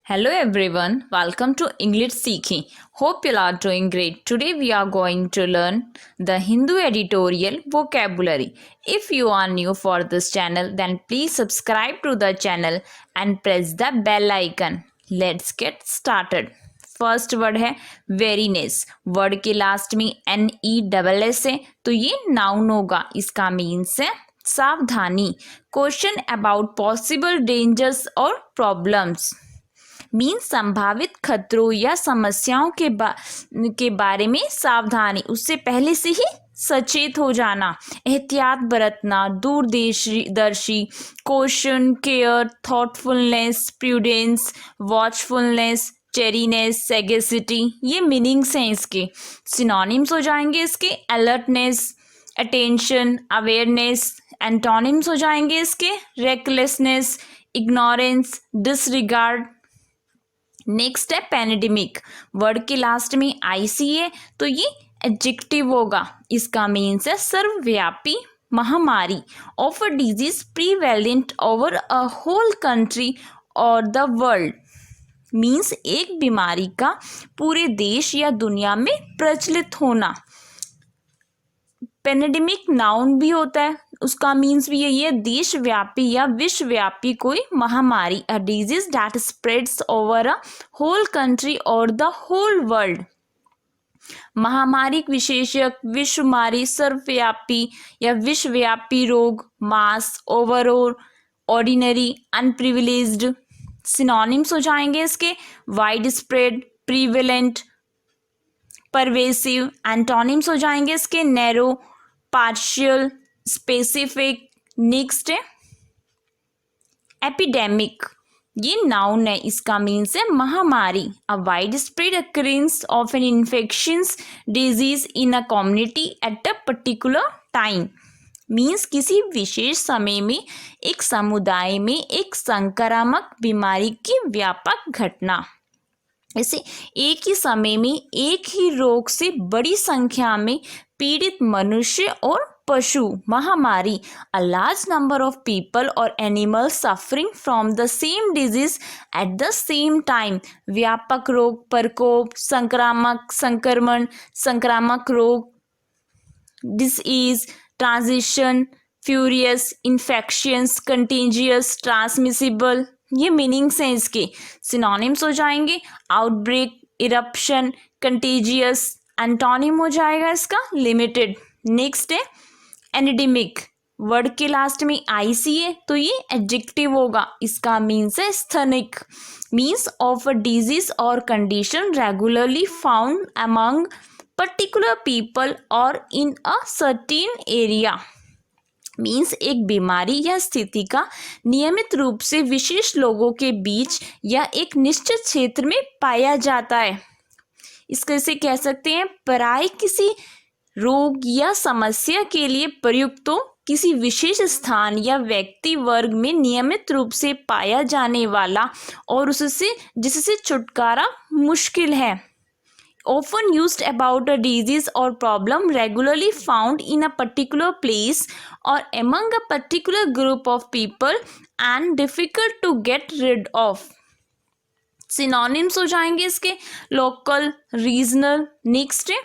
Hello everyone, welcome to English Seeking. Hope you are doing great. Today we are going to learn the Hindu editorial vocabulary. If you are new for this channel, then please subscribe to the channel and press the bell icon. Let's get started. First word है weariness. Word के last में NESS है तो ये noun होगा. इसका means है सावधानी. क्वेश्चन अबाउट पॉसिबल डेंजर्स और प्रॉब्लम्स मीन्स संभावित खतरों या समस्याओं के बारे में सावधानी, उससे पहले से ही सचेत हो जाना, एहतियात बरतना, दूरदर्शी, कॉशन, केयर, थॉटफुलनेस, प्रूडेंस, वॉचफुलनेस, चेरीनेस, सेगेसिटी, ये मीनिंग्स हैं इसके. सिनोनिम्स हो जाएंगे इसके अलर्टनेस, अटेंशन, अवेयरनेस. एंटोनिम्स हो जाएंगे इसके रेकलेसनेस, इग्नोरेंस, डिसरिगार्ड. नेक्स्ट है पैंडेमिक. वर्ड के लास्ट में IC है तो ये एडजेक्टिव होगा. इसका मीन्स है सर्वव्यापी महामारी of a disease prevalent over a whole country और द वर्ल्ड. मीन्स एक बीमारी का पूरे देश या दुनिया में प्रचलित होना. पैंडेमिक नाउन भी होता है, उसका मीन्स भी यही है देशव्यापी या विश्वव्यापी कोई महामारी. A disease that spreads over a whole country और द होल वर्ल्ड. महामारी विशेषक, विश्वमारी, सर्वव्यापी या विश्वव्यापी रोग, mass, overall, ordinary, unprivileged. Synonyms हो जाएंगे इसके widespread, prevalent, pervasive. Antonyms हो जाएंगे इसके नैरो, पार्शियल, स्पेसिफिक. नेक्स्ट है एपिडेमिक. ये नाउन है, इसका मीन्स है महामारी. A widespread occurrence of an infections disease in a community at a particular time. Means किसी विशेष समय में एक समुदाय में एक संक्रामक बीमारी की व्यापक घटना. ऐसे एक ही समय में एक ही रोग से बड़ी संख्या में पीड़ित मनुष्य और पशु. महामारी a large number of people और animals suffering from the same disease at the same time. व्यापक रोग, प्रकोप, संक्रामक, संक्रमण, संक्रामक रोग, disease, transition, furious, infections, contagious, transmissible. ये मीनिंग्स हैं इसके. सिनोनिम्स हो जाएंगे आउटब्रेक, इरप्शन, कंटेजियस. एंटोनिम हो जाएगा इसका लिमिटेड. नेक्स्ट है एंडेमिक. वर्ड के लास्ट में IC है तो ये एडजेक्टिव होगा. इसका मीन्स है स्थनिक. मीन्स ऑफ अ डिजीज और condition regularly found among particular people और इन अ सर्टेन एरिया. मीन्स एक बीमारी या स्थिति का नियमित रूप से विशेष लोगों के बीच या एक निश्चित क्षेत्र में पाया जाता है. इसको इसे कह सकते हैं प्राय किसी रोग या समस्या के लिए प्रयुक्त हो, किसी विशेष स्थान या व्यक्ति वर्ग में नियमित रूप से पाया जाने वाला और उससे जिससे छुटकारा मुश्किल है. Often used about a disease or problem regularly found in a particular place or among a particular group of people and difficult to get rid of. Synonyms हो जाएंगे इसके local, regional. Next है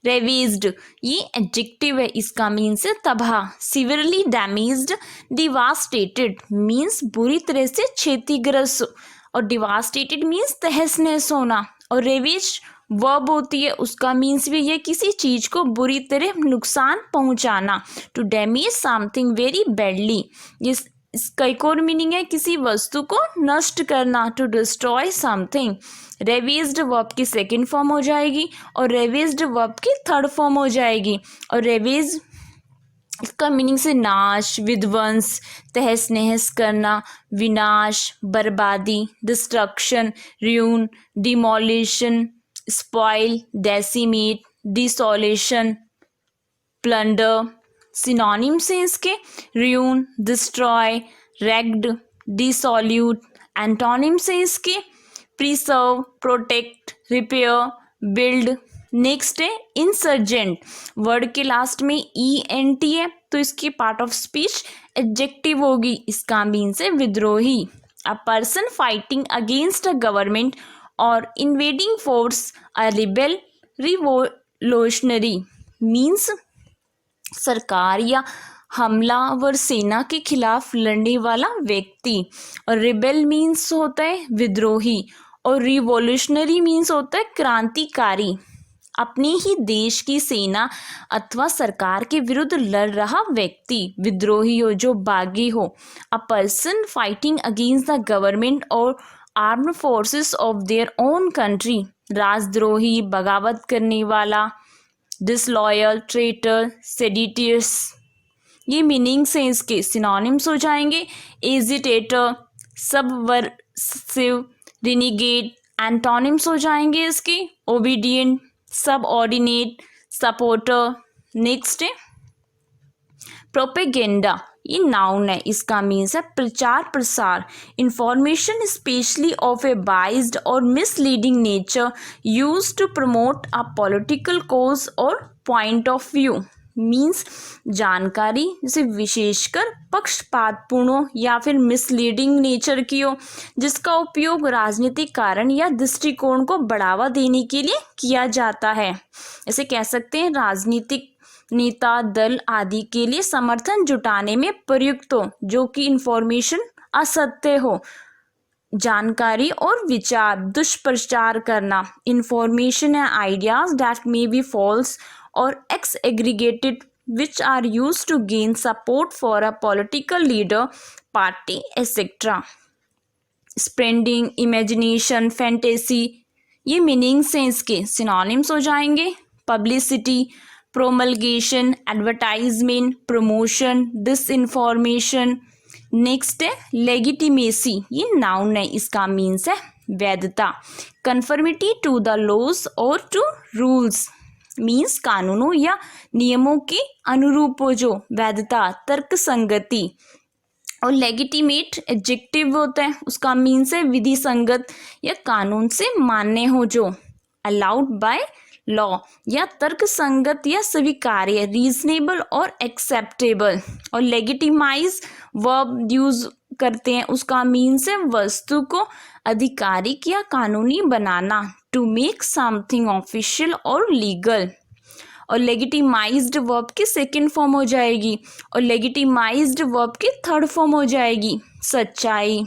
रेवेज्ड. ये एडजेक्टिव है, इसका means है तबाह. Severely damaged, devastated means बुरी तरह से क्षतिग्रस्त और डिवास्टेटेड मीन्स तहस नहस होना. और रेवेज वर्ब होती है, उसका मीन्स भी ये किसी चीज को बुरी तरह नुकसान पहुंचाना. To damage something very badly. इसका एक और मीनिंग है किसी वस्तु को नष्ट करना. To destroy something. Ravaged verb की सेकंड फॉर्म हो जाएगी और रेवेज्ड वर्ब की थर्ड फॉर्म हो जाएगी. और रेवेज इसका मीनिंग से नाश, विध्वंस, तहस नहस करना, विनाश, बर्बादी, destruction, ruin, demolition, spoil, decimate, desolation, plunder. Synonyms हैं इसके ruin, destroy, wrecked, dissolute. Antonyms हैं इसके preserve, protect, repair, build. Next है इंसर्जेंट. वर्ड के लास्ट में ENT है तो इसकी पार्ट ऑफ स्पीच एडजेक्टिव होगी. इसका मीन्स है विद्रोही. A person fighting against a government और invading force, a rebel, revolutionary means सरकार या हमलावर सेना के खिलाफ लड़ने वाला व्यक्ति। और रिबेल मीन्स होता है विद्रोही, और रिवॉल्यूशनरी मीन्स होता है क्रांतिकारी, अपने ही देश की सेना अथवा सरकार के विरुद्ध लड़ रहा व्यक्ति विद्रोही हो, जो बागी हो। A person fighting against the government और armed forces of their own country, राजद्रोही, बगावत करने वाला, डिसलॉयल, ट्रेटर, सेडिटियस। ये मीनिंग्स हैं इसके। सिनोनिम्स हो जाएंगे एजिटेटर, सबवर्सिव, रिनीगेट। एंटोनिम्स हो जाएंगे इसके ओबीडियंट, सबऑर्डिनेट, सपोर्टर। नेक्स्ट है प्रोपेगेंडा। ये नाउन है, इसका मीन्स है प्रचार प्रसार, information specially of a biased और misleading nature used to promote a political cause और पॉइंट ऑफ व्यू। मीन्स जानकारी जिसे विशेषकर पक्षपातपूर्ण या फिर मिसलीडिंग नेचर की हो, जिसका उपयोग राजनीतिक कारण या दृष्टिकोण को बढ़ावा देने के लिए किया जाता है। इसे कह सकते हैं राजनीतिक नेता, दल आदि के लिए समर्थन जुटाने में प्रयुक्त हो, जो कि इंफॉर्मेशन असत्य हो। जानकारी और विचार दुष्प्रचार करना, information and ideas that may be false और exaggerated which are used to gain support for a political leader, party, etc. Spreading, imagination, fantasy, ये मीनिंग्स हैं इसके। सिनोनिम्स हो जाएंगे publicity, promulgation, advertisement, promotion, disinformation. Next है legitimacy. ये noun है, इसका मीन्स है वैधता, कन्फर्मिटी टू द लॉज और टू रूल्स मीन्स कानूनों या नियमों के अनुरूप हो जो, वैधता, तर्क संगति। और लेगिटिमेट एडजेक्टिव होता है, उसका मीन्स है विधि संगत या कानून से मान्य हो जो, अलाउड बाय लॉ या तर्क संगत या स्वीकार्य, रीजनेबल और एक्सेप्टेबल। और लेगिटिमाइज वर्ब यूज करते हैं, उसका मीन्स है वस्तु को आधिकारिक या कानूनी बनाना, टू मेक समथिंग ऑफिशियल और लीगल। और लेगिटिमाइज्ड वर्ब की सेकेंड फॉर्म हो जाएगी, और लेगिटिमाइज्ड वर्ब की थर्ड फॉर्म हो जाएगी सच्चाई,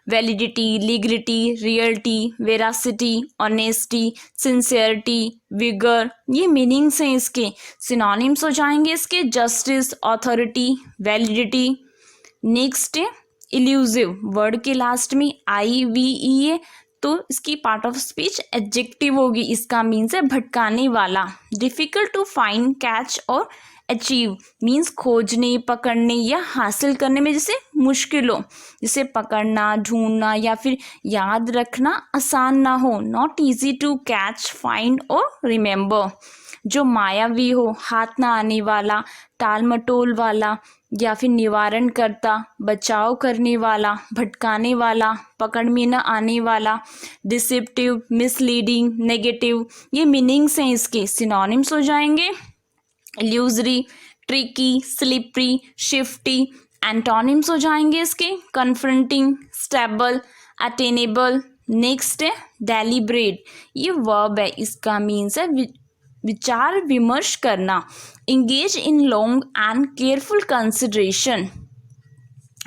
validity, legality, reality, veracity, honesty, sincerity, vigour. ये मीनिंग्स हैं इसके। सिनोनिम्स हो जाएंगे इसके जस्टिस, ऑथोरिटी, वैलिडिटी। नेक्स्ट है इल्यूसिव। वर्ड के लास्ट में IVE है, तो इसकी पार्ट ऑफ स्पीच एडजेक्टिव होगी, इसका मीन्स है भटकाने वाला, डिफिकल्ट टू फाइंड, कैच और अचीव मीन्स खोजने, पकड़ने या हासिल करने में जैसे मुश्किल हो, जिसे पकड़ना, ढूंढना या फिर याद रखना आसान ना हो, not easy to catch, find और रिमेंबर। जो मायावी हो, हाथ ना आने वाला, टाल मटोल वाला या फिर निवारण करता, बचाव करने वाला, भटकाने वाला, पकड़ में न आने वाला, डिसेप्टिव, मिसलीडिंग, नेगेटिव। ये मीनिंग्स हैं इसके। सिनोनिम्स हो जाएंगे इल्यूजरी, ट्रिकी, स्लिपरी, शिफ्टी। एंटोनिम्स हो जाएंगे इसके कन्फ्रंटिंग, स्टेबल, अटेनेबल। नेक्स्ट है डेलिब्रेट। ये वर्ब है, इसका मीन्स है विचार विमर्श करना, engage in long and careful consideration,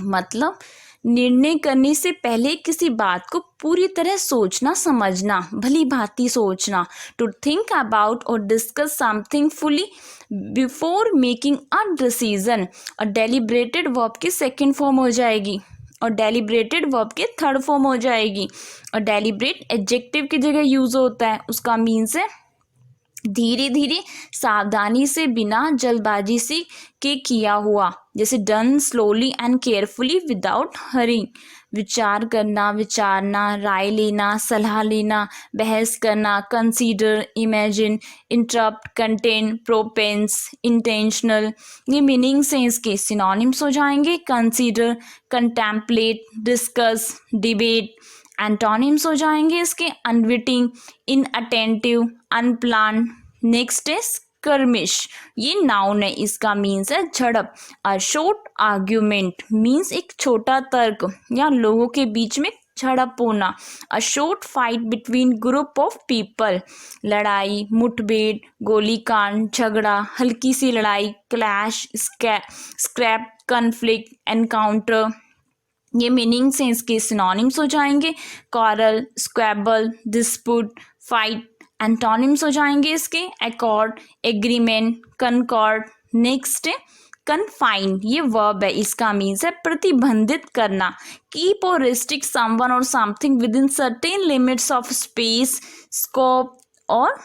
मतलब निर्णय करने से पहले किसी बात को पूरी तरह सोचना समझना, भली भांति सोचना, टू थिंक अबाउट और discuss something fully before making a decision. और डेलिब्रेटेड वर्ब की सेकेंड फॉर्म हो जाएगी, और डेलिब्रेटेड वर्ब की थर्ड फॉर्म हो जाएगी। और डेलिब्रेट एडजेक्टिव की जगह यूज होता है, उसका मीन्स है धीरे धीरे, सावधानी से, बिना जल्दबाजी से के किया हुआ, जैसे done slowly and carefully without hurrying. विचार करना, विचारना, राय लेना, सलाह लेना, बहस करना, consider, imagine, interrupt, contain, propense, intentional. ये मीनिंग्स हैं इसके। सिनोनिम्स हो जाएंगे consider, contemplate, discuss, debate. Antonyms हो जाएंगे इसके अनविटिंग, इनअटेंटिव, अनप्लान्ड। नेक्स्ट है skirmish, ये नाउन है, इसका मीन्स है झड़प. अ शॉर्ट आर्ग्यूमेंट मीन्स एक छोटा तर्क या लोगों के बीच में झड़प होना. A short fight between group of people, लड़ाई, मुठभेड़, गोलीकांड, झगड़ा, हल्की सी लड़ाई, क्लैश, स्क्रैप, कन्फ्लिक्ट, एनकाउंटर. ये मीनिंग्स हैं इसके सिनोनिम्स हो जाएंगे. Quarrel, squabble, dispute, fight. Antonyms हो जाएंगे इसके एकॉर्ड, एग्रीमेंट, कनकॉर्ड. नेक्स्ट है कन्फाइन, ये वर्ब है, इसका मीन्स है प्रतिबंधित करना. कीप और रिस्ट्रिक्ट समवन और something within certain limits of space, scope और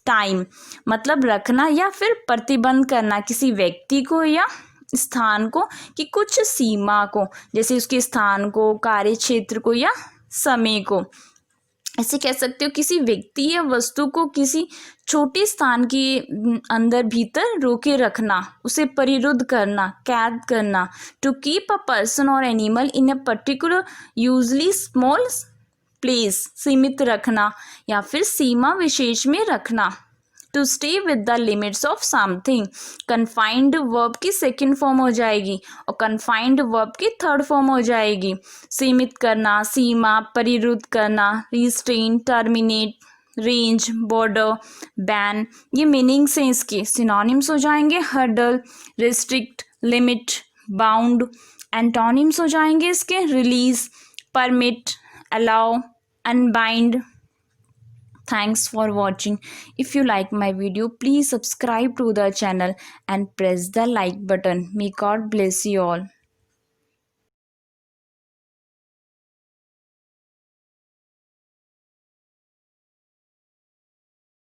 टाइम. मतलब रखना या फिर प्रतिबंध करना किसी व्यक्ति को या स्थान को कि कुछ सीमा को, जैसे उसके स्थान को, कार्य क्षेत्र को या समय को. ऐसे कह सकते हो किसी व्यक्ति या वस्तु को किसी छोटे स्थान के अंदर भीतर रोके रखना, उसे परिरुद्ध करना, कैद करना. टू कीप अ पर्सन और animal in a particular usually small place, सीमित रखना या फिर सीमा विशेष में रखना. To stay with the limits of something, confined verb की सेकेंड फॉर्म हो जाएगी और कन्फाइंड वर्ब की थर्ड फॉर्म हो जाएगी. सीमित करना, सीमा, परिरुद्ध करना, restrain, terminate, range, border, ban. ये मीनिंग्स हैं इसके. सिनोनिम्स हो जाएंगे hurdle, restrict, limit, bound. Antonyms हो जाएंगे इसके release, permit, allow, unbind. Thanks for watching. If you like my video, please subscribe to the channel and press the like button. May God bless you all.